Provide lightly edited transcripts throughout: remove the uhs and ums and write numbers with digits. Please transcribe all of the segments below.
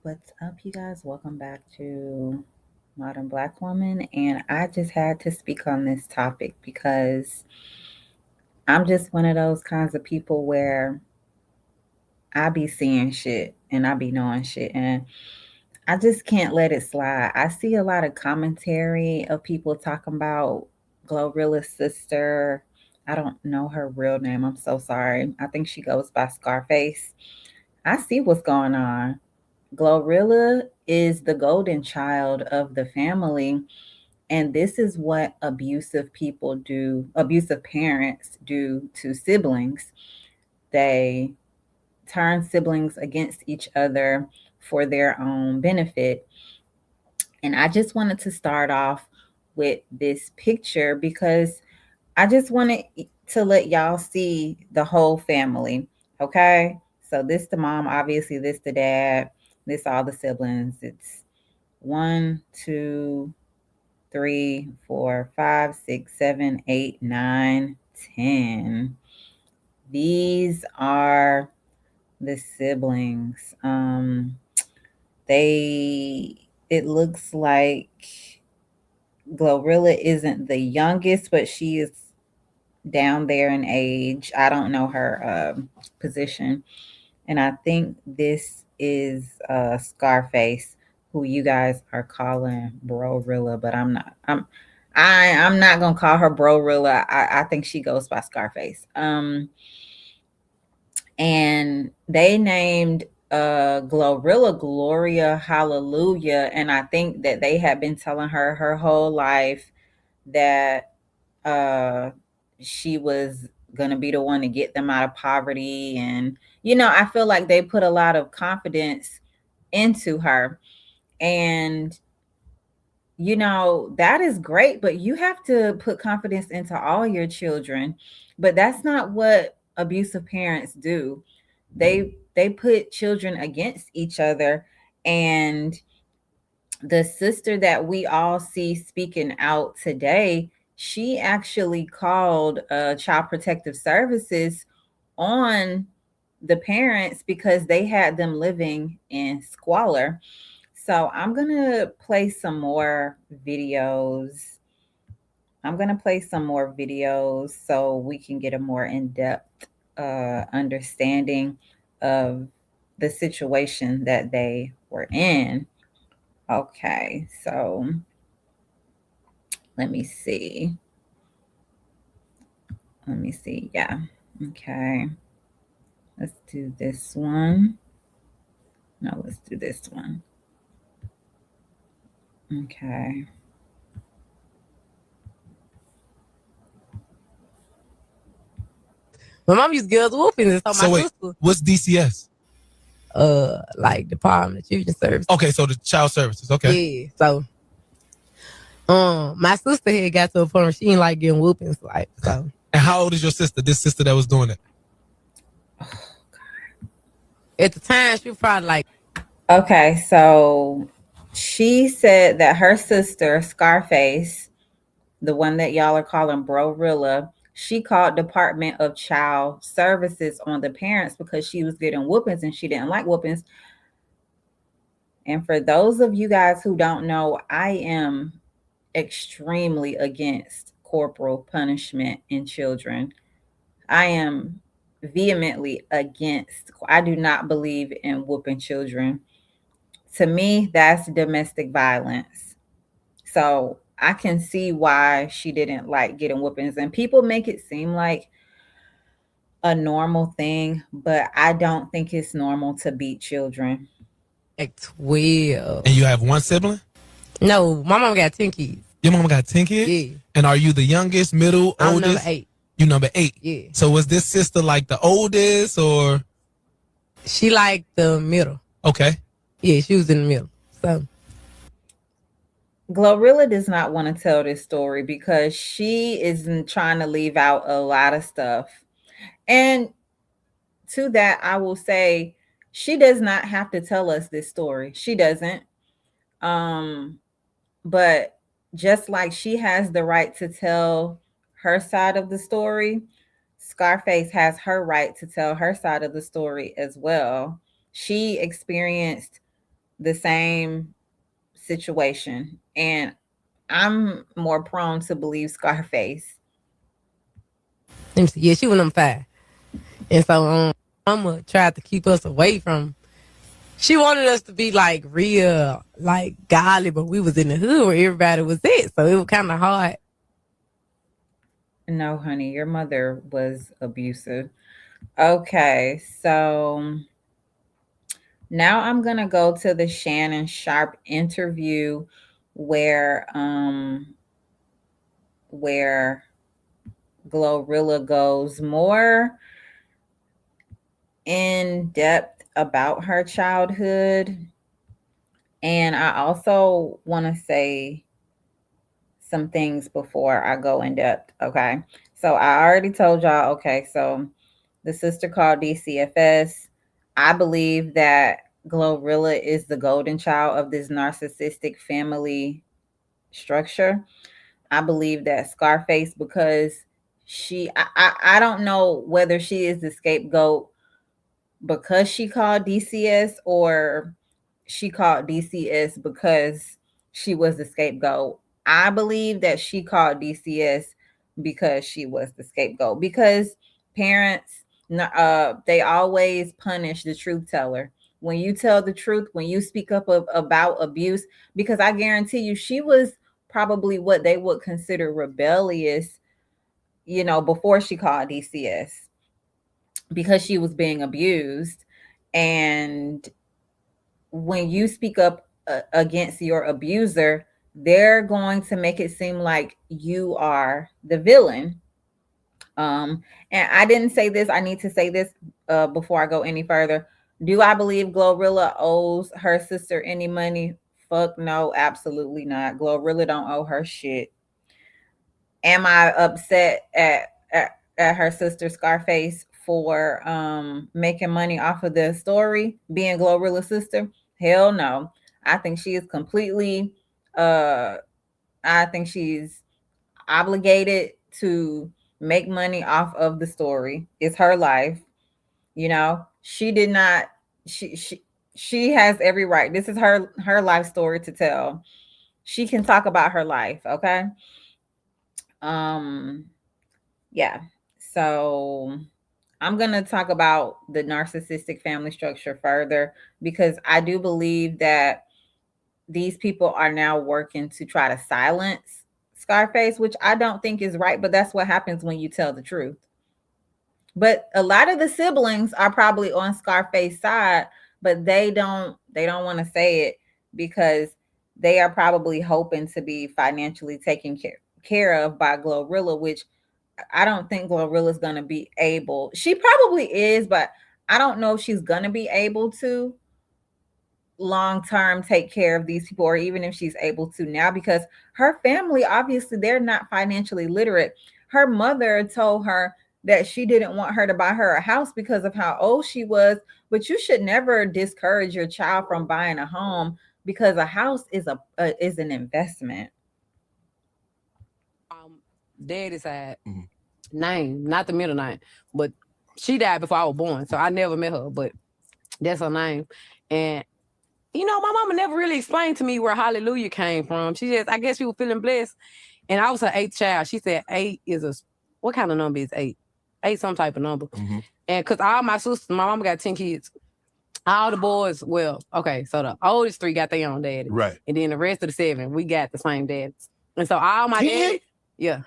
What's up, you guys? Welcome back to Modern Black Woman. And I just had to speak on this topic because I'm just one of those kinds of people where I be seeing shit and I be knowing shit. And I just can't let it slide. I see a lot of commentary of people talking about Glorilla's sister. I don't know her real name. I'm so sorry. I think she goes by Scarface. I see what's going on. Glorilla is the golden child of the family. And this is what abusive parents do to siblings. They turn siblings against each other for their own benefit. And I just wanted to start off with this picture because I just wanted to let y'all see the whole family. Okay. So this the mom, obviously, this the dad, this all the siblings. It's one, two, three, four, five, six, 7, 8, 9, 10. These are the siblings. They it looks like Glorilla isn't the youngest, but she is down there in age. I don't know her position. And I think this is Scarface, who you guys are calling Brorilla, but I'm not. I'm not gonna call her Brorilla. I think she goes by Scarface. And they named Glorilla Gloria Hallelujah, and I think that they had been telling her whole life that uh she was gonna be the one to get them out of poverty. And I feel like they put a lot of confidence into her. And that is great, but you have to put confidence into all your children. But that's not what abusive parents do. They put children against each other. And the sister that we all see speaking out today, she actually called Child Protective Services on the parents because they had them living in squalor. So I'm going to play some more videos. I'm going to play some more videos so we can get a more in-depth understanding of the situation that they were in. Okay, so let me see. Let me see. Yeah. Okay. Let's do this one. No, let's do this one. Okay. My mom used girls whooping, and so So my wait, sister, what's DCS? like Department of Children's Services. Okay, so the child services. Okay. Yeah. So, my sister had got to a point where she didn't like getting whoopings, like so. And how old is your sister? This sister that was doing it. At the time, she was probably like, Okay, so she said that her sister, Scarface, the one that y'all are calling Brorilla, she called Department of Child Services on the parents because she was getting whoopings and she didn't like whoopings. And for those of you guys who don't know, I am extremely against corporal punishment in children. I am vehemently against. I do not believe in whooping children. To me, that's domestic violence. So I can see why she didn't like getting whoopings. And people make it seem like a normal thing, but I don't think it's normal to beat children. 12. And you have one sibling? No, my mom got 10 kids. Your mama got 10 kids? Yeah. And are you the youngest, middle, I'm oldest? number 8. You number 8. Yeah. So was this sister like the oldest or? She liked the middle. Okay. Yeah, she was in the middle. So Glorilla does not want to tell this story because she is trying to leave out a lot of stuff. And to that, I will say she does not have to tell us this story. She doesn't. Um, but just like she has the right to tell her side of the story, Scarface has her right to tell her side of the story as well. She experienced the same situation. And I'm more prone to believe Scarface. Let me see. Yeah, she went on 5. And so Mama tried to keep us away from. She wanted us to be like real, like godly, but we was in the hood where everybody was it. So it was kind of hard. No, honey, your mother was abusive. Okay, so now I'm gonna go to the Shannon Sharp interview where where Glorilla goes more in depth about her childhood. And I also want to say some things before I go in depth. Okay. So I already told y'all, okay, so the sister called DCFS. I believe that Glorilla is the golden child of this narcissistic family structure. I believe that Scarface, because I don't know whether she is the scapegoat because she called DCS, or she called DCS because she was the scapegoat. I believe that she called DCS because she was the scapegoat, because parents, they always punish the truth teller. When you tell the truth, when you speak up about abuse, because I guarantee you she was probably what they would consider rebellious, before she called DCS, because she was being abused. And when you speak up against your abuser, they're going to make it seem like you are the villain. And I didn't say this. I need to say this before I go any further. Do I believe Glorilla owes her sister any money? Fuck no, absolutely not. Glorilla don't owe her shit. Am I upset at her sister Scarface for making money off of the story, being Glorilla's sister? Hell no. I think she is completely uh I think she's obligated to make money off of the story. It's her life. She did not she has every right. This is her life story to tell. She can talk about her life, okay? Um Yeah. So I'm going to talk about the narcissistic family structure further, because I do believe that these people are now working to try to silence Scarface, which I don't think is right, but that's what happens when you tell the truth. But a lot of the siblings are probably on Scarface's side, but they don't want to say it, because they are probably hoping to be financially taken care of by Glorilla, which I don't think Glorilla's going to be able. She probably is, but I don't know if she's going to be able to long term take care of these people, or even if she's able to now, because her family, obviously they're not financially literate. Her mother told her that she didn't want her to buy her a house because of how old she was, but you should never discourage your child from buying a home, because a house is an investment. Daddy side name, not the middle name, but she died before I was born, so I never met her, but that's her name. And my mama never really explained to me where hallelujah came from. She just, I guess she was feeling blessed. And I was her 8th child. She said 8 is what kind of number is 8? 8 some type of number. Mm-hmm. And because all my sisters, my mama got 10 kids. All the boys, well, okay, so the oldest 3 got their own daddy. Right. And then the rest of the 7, we got the same daddies. And so all my daddies, yeah.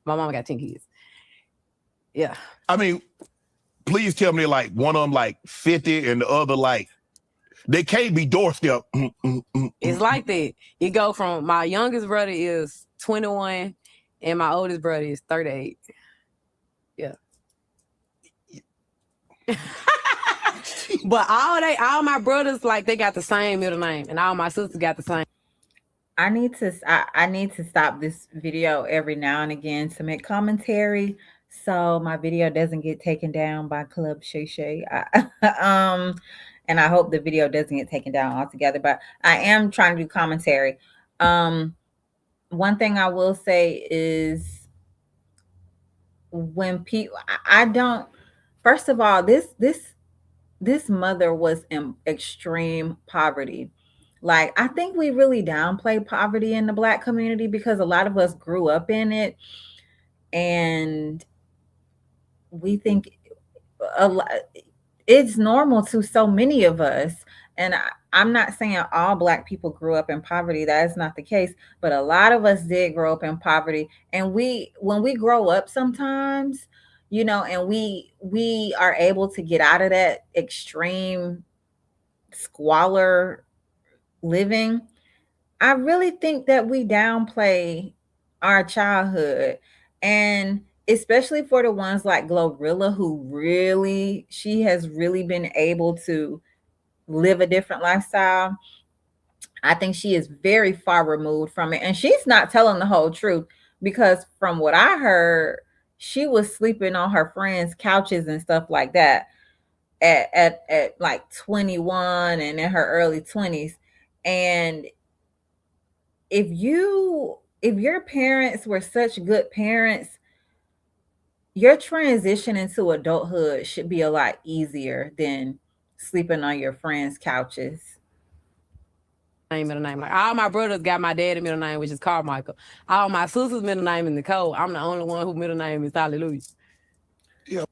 My mama got 10 kids. Yeah. I mean, please tell me like one of them like 50 and the other like, they can't be doorstep. It's like that. You go from, my youngest brother is 21 and my oldest brother is 38. Yeah. But all my brothers, like, they got the same middle name, and all my sisters got the same. I need to stop this video every now and again to make commentary, so my video doesn't get taken down by Club Shay Shay. And I hope the video doesn't get taken down altogether. But I am trying to do commentary. One thing I will say is, when people, I don't. First of all, this mother was in extreme poverty. Like, I think we really downplay poverty in the Black community because a lot of us grew up in it, and we think a lot, it's normal to so many of us. And I'm not saying all Black people grew up in poverty. That is not the case. But a lot of us did grow up in poverty. And when we grow up sometimes, and we are able to get out of that extreme squalor living, I really think that we downplay our childhood. And especially for the ones like Glorilla, she has really been able to live a different lifestyle. I think she is very far removed from it. And she's not telling the whole truth, because from what I heard, she was sleeping on her friends' couches and stuff like that at like 21 and in her early 20s. And if your parents were such good parents, your transition into adulthood should be a lot easier than sleeping on your friends' couches. Middle name. Like, all my brothers got my dad's middle name, which is Carmichael. All my sister's middle name is Nicole. I'm the only one whose middle name is Hallelujah. Yeah.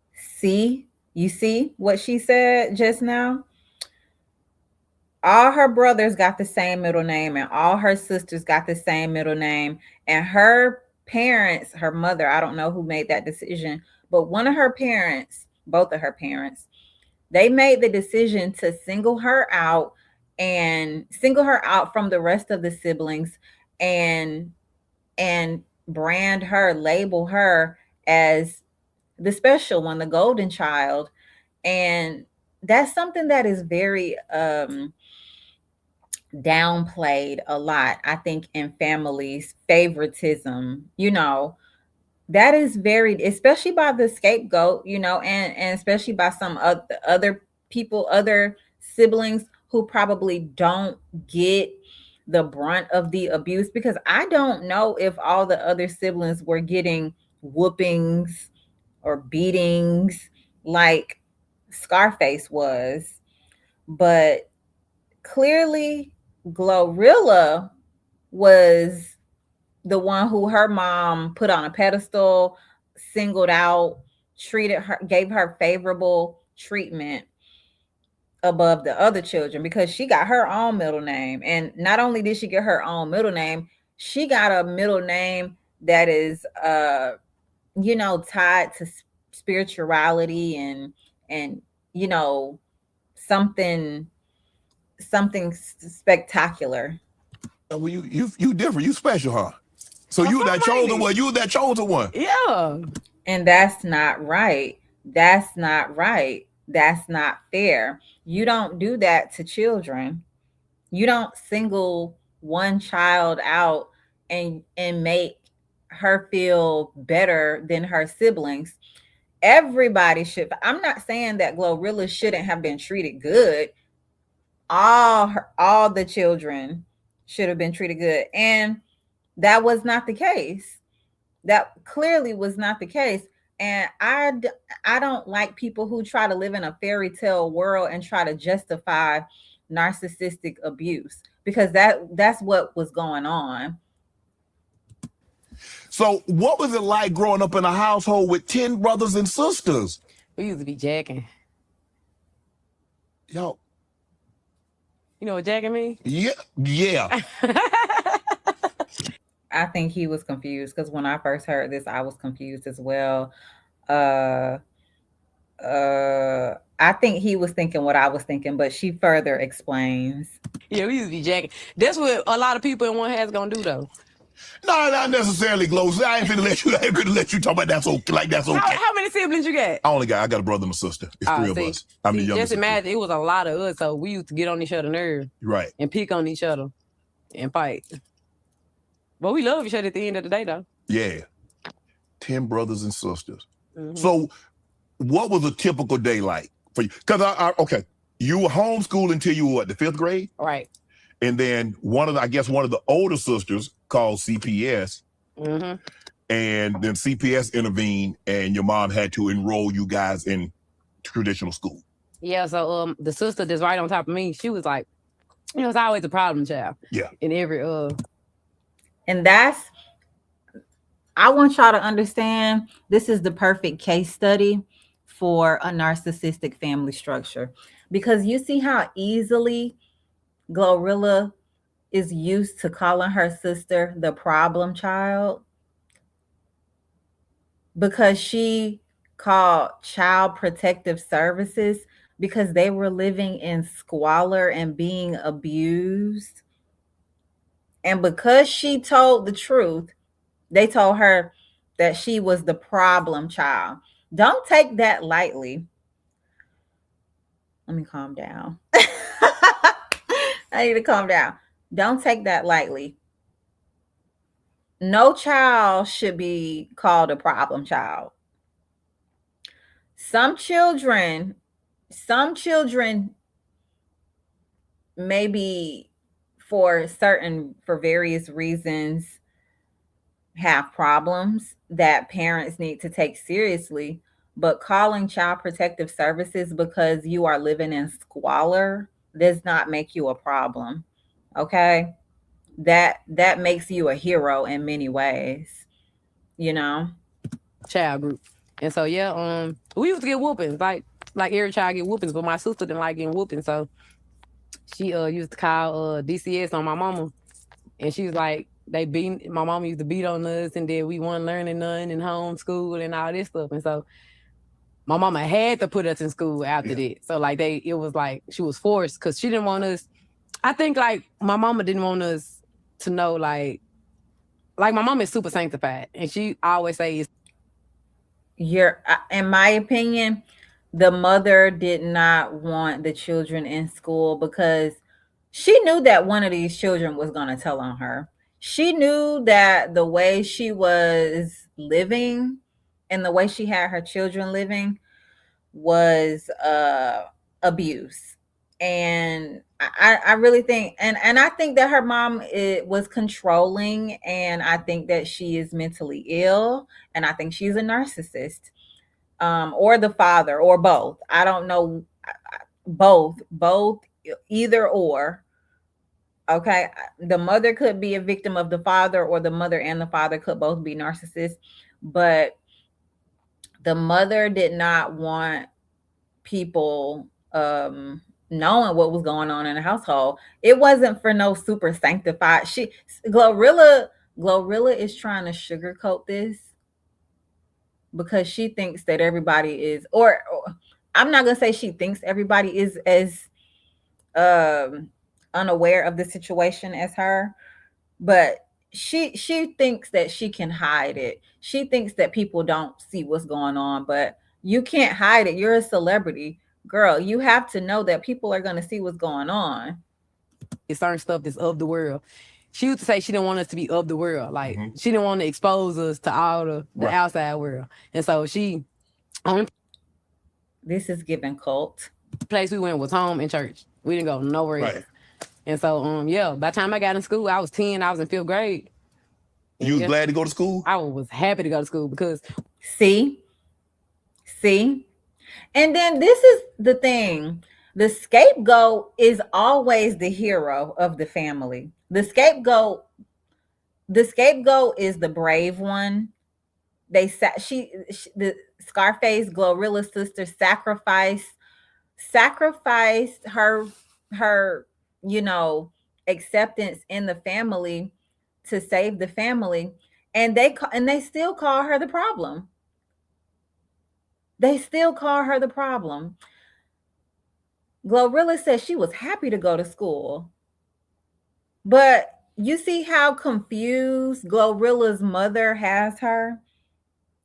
You see what she said just now? All her brothers got the same middle name, and all her sisters got the same middle name. And her parents, her mother, I don't know who made that decision, but one of her parents, both of her parents, they made the decision to single her out from the rest of the siblings, and brand her, label her as the special one, the golden child. And that's something that is very downplayed a lot, I think, in families. Favoritism, that is very, especially by the scapegoat, and especially by some other people, other siblings who probably don't get the brunt of the abuse, because I don't know if all the other siblings were getting whoopings or beatings like Scarface was. But clearly Glorilla was the one who her mom put on a pedestal, singled out, treated her, gave her favorable treatment above the other children, because she got her own middle name. And not only did she get her own middle name, she got a middle name that is tied to spirituality and something spectacular. Well, you different. You special, huh? So you that chosen one. You that chosen one. Yeah. And that's not right. That's not right. That's not fair. You don't do that to children. You don't single one child out and make her feel better than her siblings. Everybody should. I'm not saying that Glorilla shouldn't have been treated good. All the children should have been treated good, and that was not the case. That clearly was not the case. And I don't like people who try to live in a fairy tale world and try to justify narcissistic abuse, because that's what was going on. So what was it like growing up in a household with 10 brothers and sisters? We used to be jacking. Yo. You know what jacking means? Yeah. I think he was confused, because when I first heard this, I was confused as well. I think he was thinking what I was thinking, but she further explains. Yeah, we used to be jacking. That's what a lot of people in one house gonna do, though. No, not necessarily, Glow. I ain't finna let you talk about that's okay. Like that's okay. How many siblings you got? I got a brother and a sister. It's three of us. I'm the youngest. Just imagine, it was a lot of us, so we used to get on each other's nerves. Right. And pick on each other and fight. But we love each other at the end of the day, though. Yeah. 10 brothers and sisters. Mm-hmm. So what was a typical day like for you? Because okay, you were homeschooled until you were what, the 5th grade? Right. And then one of the older sisters called CPS. Mm-hmm. And then CPS intervened and your mom had to enroll you guys in traditional school. Yeah, so the sister that's right on top of me, she was like, it's always a problem child. Yeah. In every And I want y'all to understand, this is the perfect case study for a narcissistic family structure. Because you see how easily Glorilla is used to calling her sister the problem child, because she called Child Protective Services because they were living in squalor and being abused. And because she told the truth, they told her that she was the problem child. Don't take that lightly. Let me calm down. I need to calm down. Don't take that lightly. No child should be called a problem child. Some children maybe for various reasons have problems that parents need to take seriously, but calling Child Protective Services because you are living in squalor does not make you a problem. Okay? That makes you a hero in many ways, you know? child group. And so we used to get whoopings, like every child get whoopings, but my sister didn't like getting whoopings, so she used to call DCS on my mama, and she was like, my mama used to beat on us, and then we weren't learning none in homeschool and all this stuff, and so my mama had to put us in school after that. So like it was like she was forced because she didn't want us. I think like my mama didn't want us to know like my mama is super sanctified, and she always says, in my opinion, the mother did not want the children in school because she knew that one of these children was going to tell on her. She knew that the way she was living and the way she had her children living was abuse. And I really think, and I think that her mom was controlling, and I think that she is mentally ill, and I think she's a narcissist, or the father, or both. I don't know, both, either or. Okay, the mother could be a victim of the father, or the mother and the father could both be narcissists, but the mother did not want people knowing what was going on in the household. It wasn't for no super sanctified. Glorilla is trying to sugarcoat this because she thinks that everybody is, or I'm not gonna say she thinks everybody is as unaware of the situation as her, but she thinks that she can hide it. She thinks that people don't see what's going on, but you can't hide it. You're a celebrity, girl. You have to know that people are going to see what's going on. It's certain stuff that's of the world. She used to say she didn't want us to be of the world. Like she didn't want to expose us to all the outside world. And so this is giving cult. Place we went was home and church. We didn't go nowhere else. And so, by the time I got in school, I was 10, I was in 5th grade. You was glad to go to school? I was happy to go to school because... See? And then this is the thing. The scapegoat is always the hero of the family. The scapegoat is the brave one. The Scarface, Glorilla's sister, sacrificed her acceptance in the family to save the family, and they still call her the problem. Glorilla says she was happy to go to school, but you see how confused Glorilla's mother has her.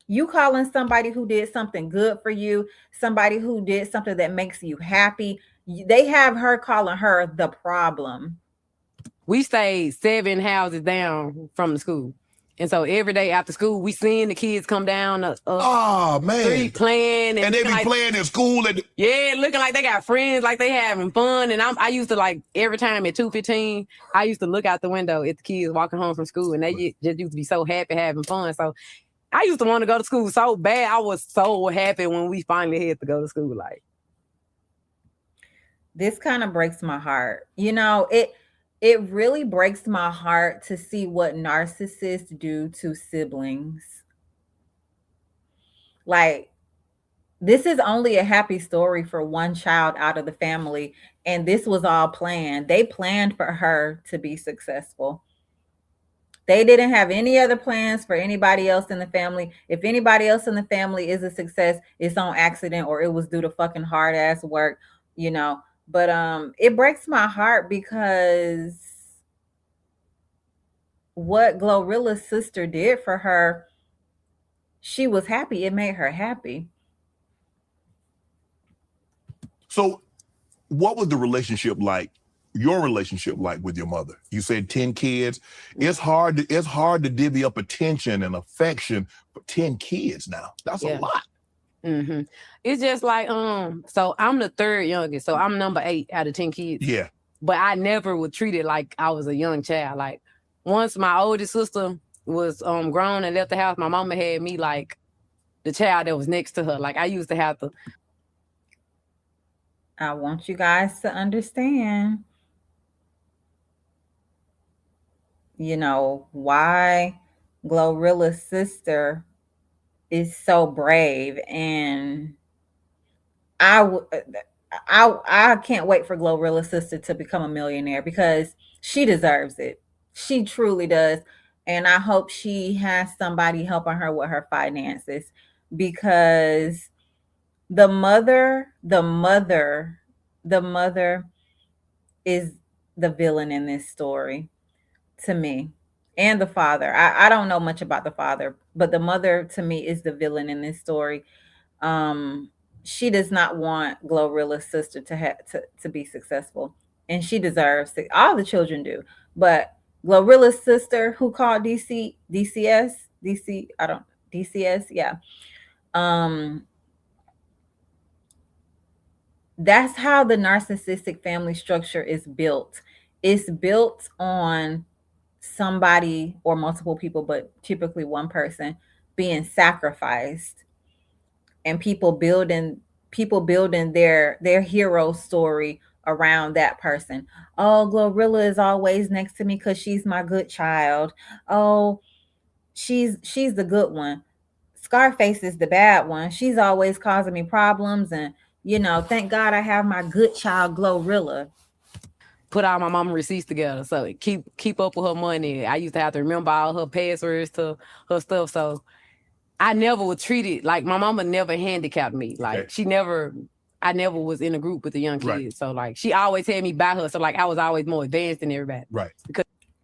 You calling somebody who did something good for you, somebody who did something that makes you happy, they have her calling her the problem. We stayed 7 houses down from the school. And so every day after school, we seeing the kids come down street playing. And they be playing in school. Looking like they got friends, like they having fun. And I used to, like, every time at 2:15, I used to look out the window at the kids walking home from school. And they just used to be so happy having fun. So I used to want to go to school so bad. I was so happy when we finally had to go to school. Like, This kind of breaks my heart. It really breaks my heart to see what narcissists do to siblings. Like, this is only a happy story for one child out of the family, and this was all planned. They planned for her to be successful. They didn't have any other plans for anybody else in the family. If anybody else in the family is a success, it's on accident or it was due to fucking hard ass work, you know. But it breaks my heart because what Glorilla's sister did for her, she was happy. It made her happy. So, what was the relationship like? Your relationship like with your mother? You said 10 kids. It's hard to divvy up attention and affection for 10 kids now. That's a lot. Mm-hmm. It's just like so I'm the third youngest, so I'm number 8 out of 10 kids. Yeah. But I never would treat it like I was a young child. Like once my oldest sister was grown and left the house, my mama had me like the child that was next to her. Like I used to have to. I want you guys to understand, why Glorilla's sister is so brave, and I I can't wait for Glorilla's sister to become a millionaire because she deserves it. She truly does. And I hope she has somebody helping her with her finances because the mother is the villain in this story to me. And the father. I don't know much about the father, but the mother to me is the villain in this story. um she does not want Glorilla's sister to be successful, and she deserves it. All the children do, but Glorilla's sister, who called DC, I don't DCS, yeah. um that's how the narcissistic family structure is built. It's built on somebody or multiple people, but typically one person being sacrificed, and people building their hero story around that person. Oh, Glorilla is always next to me because she's my good child. Oh, she's the good one. Scarface is the bad one. She's always causing me problems, and thank God I have my good child Glorilla. Put all my mama receipts together, so keep up with her money. I used to have to remember all her passwords to her stuff, so I never would treat it like my mama never handicapped me. Like I never was in a group with the young kids. Right. So like she always had me by her. So like I was always more advanced than everybody. Right.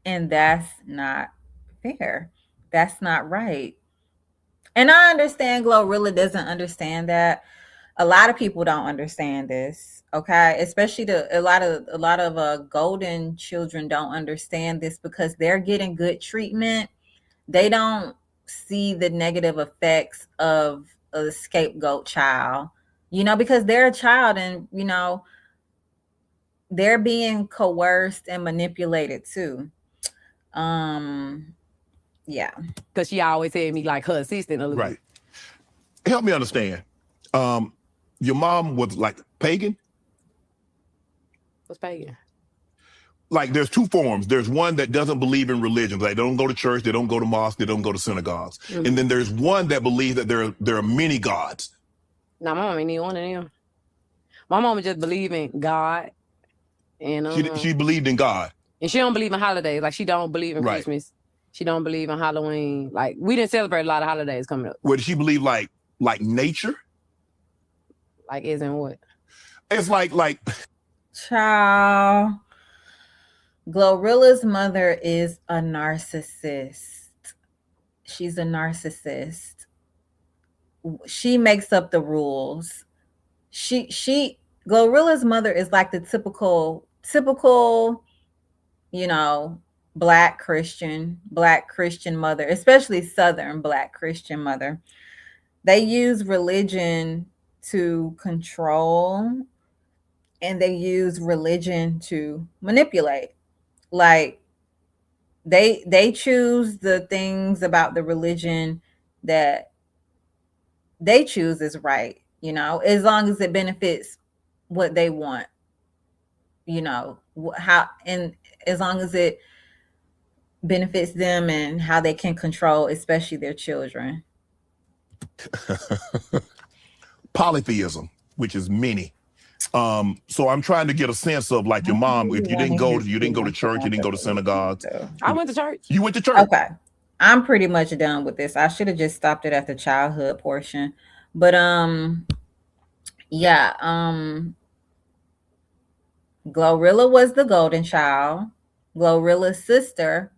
And that's not fair. That's not right. And I understand Glorilla doesn't understand that. A lot of people don't understand this, okay? Especially a lot of golden children don't understand this because they're getting good treatment. They don't see the negative effects of a scapegoat child, because they're a child, and they're being coerced and manipulated too. Yeah. Because she always had me like her assistant a little Right. Help me understand. Your mom was like pagan? What's pagan? Like there's two forms. There's one that doesn't believe in religion. Like they don't go to church, they don't go to mosque, they don't go to synagogues. Mm-hmm. And then there's one that believes that there are many gods. No, my mom ain't even one of them. My mama just believe in God. And she believed in God. And she don't believe in holidays. Like she don't believe in Christmas. She don't believe in Halloween. Like we didn't celebrate a lot of holidays coming up. What did she believe, like nature? Like as in what? It's like Child. Glorilla's mother is a narcissist. She's a narcissist. She makes up the rules. Glorilla's mother is like the typical, black Christian mother, especially Southern black Christian mother. They use religion to control, and they use religion to manipulate. Like they choose the things about the religion that they choose is right, as long as it benefits what they want. how, and as long as it benefits them and how they can control, especially their children. Polytheism, which is many. So I'm trying to get a sense of like your mom. If you didn't go to church, you didn't go to synagogues. I went to church. You went to church. Okay. I'm pretty much done with this. I should have just stopped it at the childhood portion. But yeah, Glorilla was the golden child. Glorilla's sister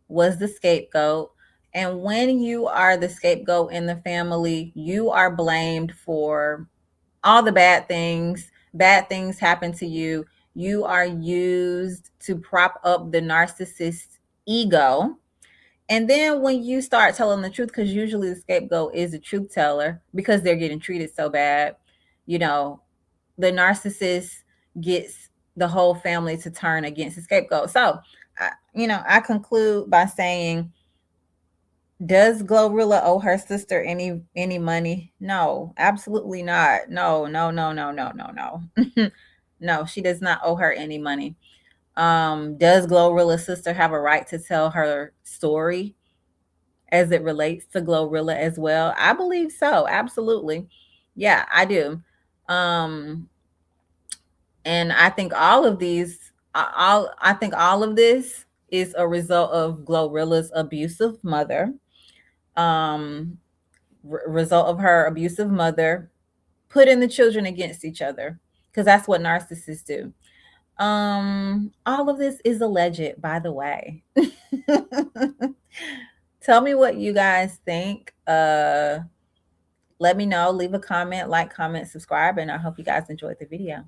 was the scapegoat. And when you are the scapegoat in the family, you are blamed for all the bad things. Bad things happen to you. You are used to prop up the narcissist's ego. And then when you start telling the truth, because usually the scapegoat is a truth teller because they're getting treated so bad, the narcissist gets the whole family to turn against the scapegoat. So, I conclude by saying, does Glorilla owe her sister any money? No, absolutely not. No, no, no, no, no, no, no. No, she does not owe her any money. Does Glorilla's sister have a right to tell her story as it relates to Glorilla as well? I believe so. Absolutely. Yeah, I do. And I think all of these, I think all of this is a result of Glorilla's abusive mother. Result of her abusive mother putting the children against each other, because that's what narcissists do. All of this is alleged, by the way. Tell me what you guys think. Let me know. Leave a comment, like, comment, subscribe, and I hope you guys enjoyed the video.